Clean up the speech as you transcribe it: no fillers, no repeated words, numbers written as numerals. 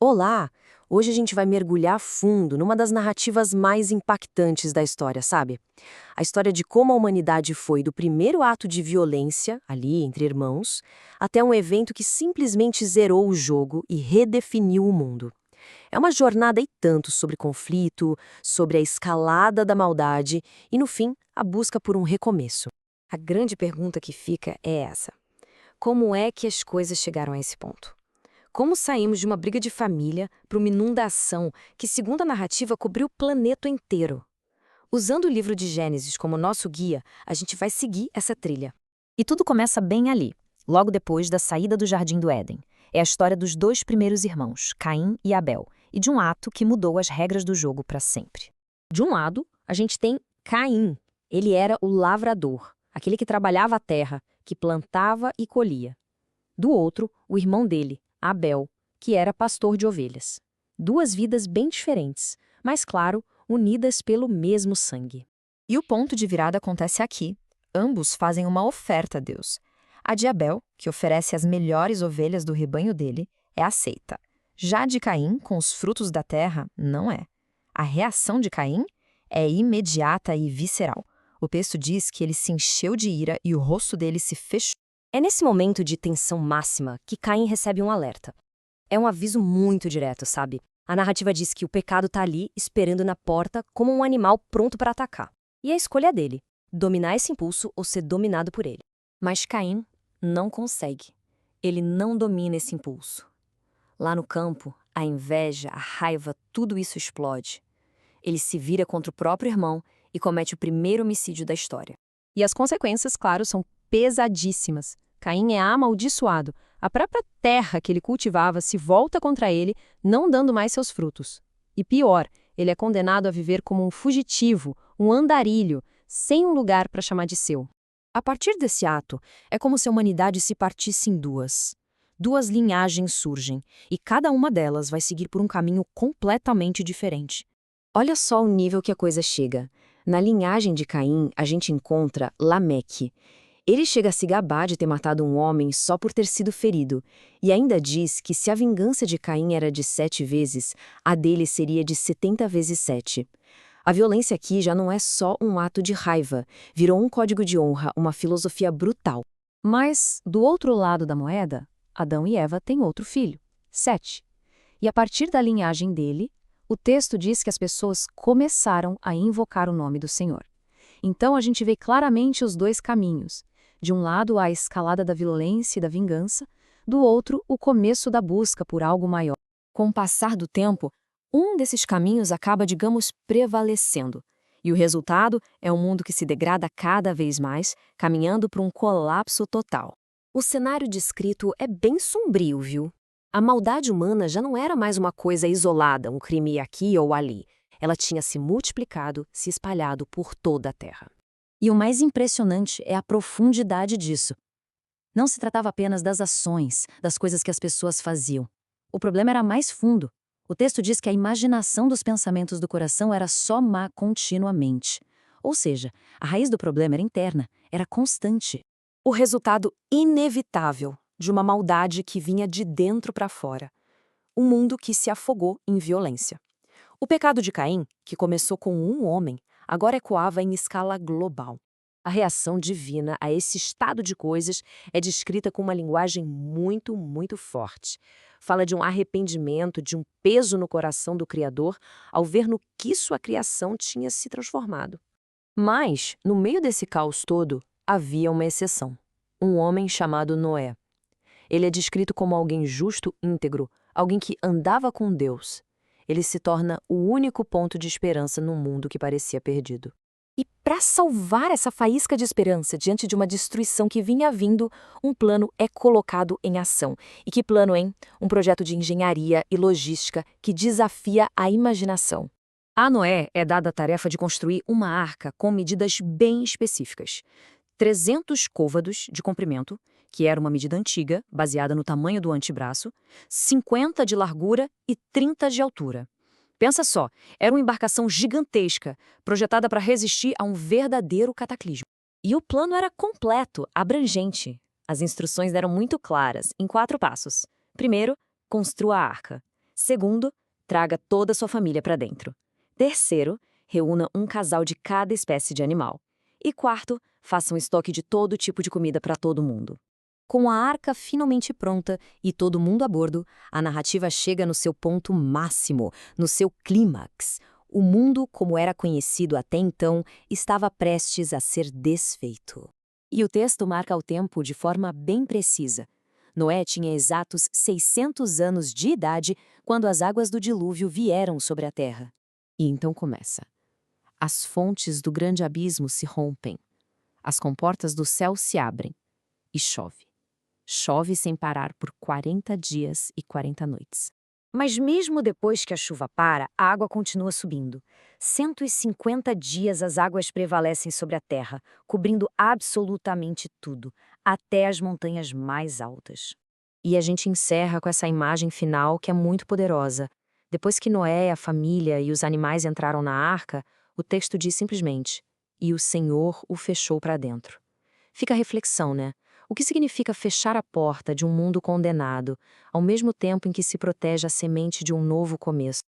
Olá! Hoje a gente vai mergulhar fundo numa das narrativas mais impactantes da história, sabe? A história de como a humanidade foi do primeiro ato de violência, ali entre irmãos, até um evento que simplesmente zerou o jogo e redefiniu o mundo. É uma jornada e tanto sobre conflito, sobre a escalada da maldade e, no fim, a busca por um recomeço. A grande pergunta que fica é essa: como é que as coisas chegaram a esse ponto? Como saímos de uma briga de família para uma inundação que, segundo a narrativa, cobriu o planeta inteiro? Usando o livro de Gênesis como nosso guia, a gente vai seguir essa trilha. E tudo começa bem ali, logo depois da saída do Jardim do Éden. É a história dos dois primeiros irmãos, Caim e Abel, e de um ato que mudou as regras do jogo para sempre. De um lado, a gente tem Caim. Ele era o lavrador, aquele que trabalhava a terra, que plantava e colhia. Do outro, o irmão dele, Abel, que era pastor de ovelhas. Duas vidas bem diferentes, mas, claro, unidas pelo mesmo sangue. E o ponto de virada acontece aqui. Ambos fazem uma oferta a Deus. A de Abel, que oferece as melhores ovelhas do rebanho dele, é aceita. Já a de Caim, com os frutos da terra, não é. A reação de Caim é imediata e visceral. O texto diz que ele se encheu de ira e o rosto dele se fechou. É nesse momento de tensão máxima que Caim recebe um alerta. É um aviso muito direto, sabe? A narrativa diz que o pecado está ali, esperando na porta, como um animal pronto para atacar. E a escolha é dele: dominar esse impulso ou ser dominado por ele. Mas Caim não consegue. Ele não domina esse impulso. Lá no campo, a inveja, a raiva, tudo isso explode. Ele se vira contra o próprio irmão e comete o primeiro homicídio da história. E as consequências, claro, são pesadíssimas. Caim é amaldiçoado. A própria terra que ele cultivava se volta contra ele, não dando mais seus frutos. E pior, ele é condenado a viver como um fugitivo, um andarilho, sem um lugar para chamar de seu. A partir desse ato, é como se a humanidade se partisse em duas. Duas linhagens surgem, e cada uma delas vai seguir por um caminho completamente diferente. Olha só o nível que a coisa chega. Na linhagem de Caim, a gente encontra Lameque. Ele chega a se gabar de ter matado um homem só por ter sido ferido, e ainda diz que se a vingança de Caim era de 7 vezes, a dele seria de 70 vezes 7. A violência aqui já não é só um ato de raiva, virou um código de honra, uma filosofia brutal. Mas, do outro lado da moeda, Adão e Eva têm outro filho, Sete. E a partir da linhagem dele, o texto diz que as pessoas começaram a invocar o nome do Senhor. Então a gente vê claramente os dois caminhos. De um lado, a escalada da violência e da vingança, do outro, o começo da busca por algo maior. Com o passar do tempo, um desses caminhos acaba, digamos, prevalecendo. E o resultado é um mundo que se degrada cada vez mais, caminhando para um colapso total. O cenário descrito é bem sombrio, viu? A maldade humana já não era mais uma coisa isolada, um crime aqui ou ali. Ela tinha se multiplicado, se espalhado por toda a Terra. E o mais impressionante é a profundidade disso. Não se tratava apenas das ações, das coisas que as pessoas faziam. O problema era mais fundo. O texto diz que a imaginação dos pensamentos do coração era só má continuamente. Ou seja, a raiz do problema era interna, era constante. O resultado inevitável de uma maldade que vinha de dentro para fora. Um mundo que se afogou em violência. O pecado de Caim, que começou com um homem, agora ecoava em escala global. A reação divina a esse estado de coisas é descrita com uma linguagem muito, muito forte. Fala de um arrependimento, de um peso no coração do Criador ao ver no que sua criação tinha se transformado. Mas, no meio desse caos todo, havia uma exceção. Um homem chamado Noé. Ele é descrito como alguém justo, íntegro, alguém que andava com Deus. Ele se torna o único ponto de esperança num mundo que parecia perdido. E para salvar essa faísca de esperança diante de uma destruição que vinha vindo, um plano é colocado em ação. E que plano, hein? Um projeto de engenharia e logística que desafia a imaginação. A Noé é dada a tarefa de construir uma arca com medidas bem específicas. 300 côvados de comprimento, que era uma medida antiga, baseada no tamanho do antebraço, 50 de largura e 30 de altura. Pensa só, era uma embarcação gigantesca, projetada para resistir a um verdadeiro cataclismo. E o plano era completo, abrangente. As instruções eram muito claras, em 4 passos. Primeiro, construa a arca. Segundo, traga toda a sua família para dentro. Terceiro, reúna um casal de cada espécie de animal. E quarto, faça um estoque de todo tipo de comida para todo mundo. Com a arca finalmente pronta e todo mundo a bordo, a narrativa chega no seu ponto máximo, no seu clímax. O mundo, como era conhecido até então, estava prestes a ser desfeito. E o texto marca o tempo de forma bem precisa. Noé tinha exatos 600 anos de idade quando as águas do dilúvio vieram sobre a terra. E então começa. As fontes do grande abismo se rompem. As comportas do céu se abrem. E chove. Chove sem parar por 40 dias e 40 noites. Mas mesmo depois que a chuva para, a água continua subindo. 150 dias as águas prevalecem sobre a terra, cobrindo absolutamente tudo, até as montanhas mais altas. E a gente encerra com essa imagem final que é muito poderosa. Depois que Noé, a família e os animais entraram na arca, o texto diz simplesmente: "E o Senhor o fechou para dentro". Fica a reflexão, né? O que significa fechar a porta de um mundo condenado, ao mesmo tempo em que se protege a semente de um novo começo?